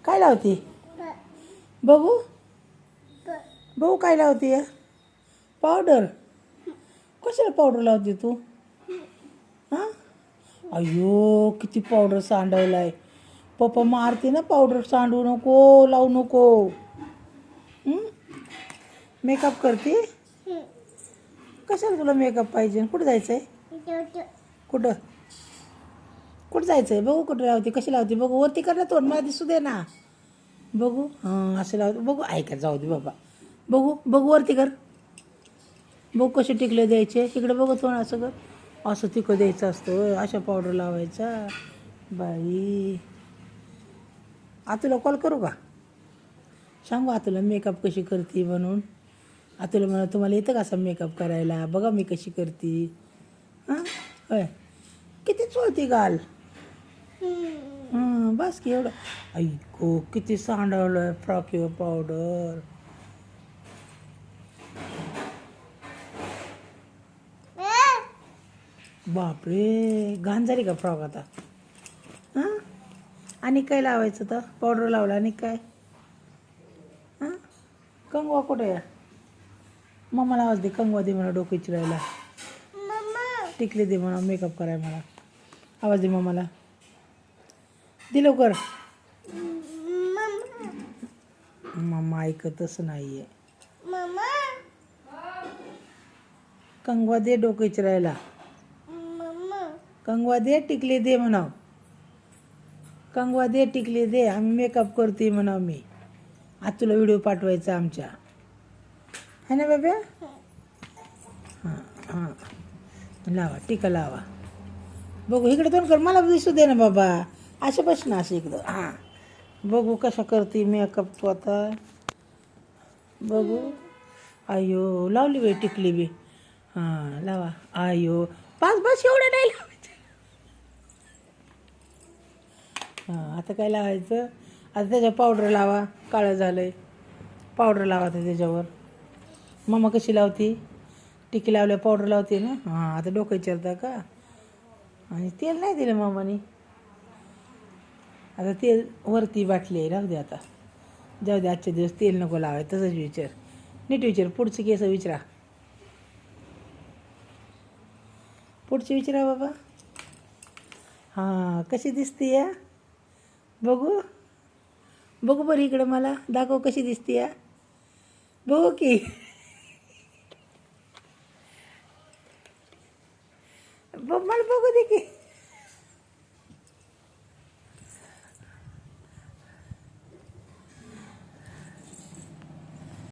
काय लावते बघू बघू काय लावते पावडर कशाला पावडर लावते तू हां अय्यो किती पावडर सांडवलाय पप्पा मारते ना पावडर सांडू नको लावू नको मेकअप करते कशाला तुला मेकअप पाहिजे कुठं जायचं आहे कुठं कुठं जायचं आहे बघू कुठं लावते कशी लावते बघू वरती कर ना तोंड मला दिसू दे ना बघू हां असं लावते बघू ऐका जाऊ दे बाबा बघू बघू वरती कर बघू कसे टिकले द्यायचे इकडे बघू थोडं असं कर असं तिकं द्यायचं असतं अशा पावडर लावायचा बाई आतुला कॉल करू का सांगू आतुला मेकअप कशी करते म्हणून आतुला म्हणा तुम्हाला येतं का असं मेकअप करायला बघा मी कशी करते हां होय किती चोळती गाल बस की एवढं ऐको किती सांडवलं फ्रॉक किंवा पावडर बापरे घाण झाली का फ्रॉक आता हां आणि काय लावायचं तर पावडर लावला आणि काय हां कंगवा कुठे या मम्माला आवाज दे कंगवा दे म्हणा डोकं चिरायला टिकले दे म्हणा मेकअप कराय मला आवाज दे मम्माला दे लवकर मम्मा ऐकतच नाही आहे कंगवा दे डोकं चिरायला कंगवा दे टिकली दे म्हणाव कंगवा दे टिकली दे आम्ही मेकअप करते म्हणाव मी आज तुला व्हिडिओ पाठवायचा आमच्या है ना बाब्या हां हां लावा टिका लावा बघू इकडे दोन कर मला दिसू दे ना बाबा अशा बस ना असं इकडं हां बघू कशा करते मेकअप तू आता बघू आयो लावली बाई टिकली बी हां लावा आयो पाच बस एवढं नाही लावायचं हां आता काय लावायचं आता त्याच्या पावडर लावा काळं झालं आहे पावडर लावा त्याच्यावर मम्मा कशी लावती टिकी लावल्या पावडर लावते ना हां आता डोकं विचारता का आणि तेल नाही दिलं मामाने आता तेल वरती बाटली आहे राहू दे आता जाऊ दे आजचे दिवस तेल नको लावाय तसंच विचार नीट विचार पुढचं केस विचारा पुढची विचारा बाबा हां कशी दिसते या बघू बघू बरं इकडं मला दाखव कशी दिसते या बघू की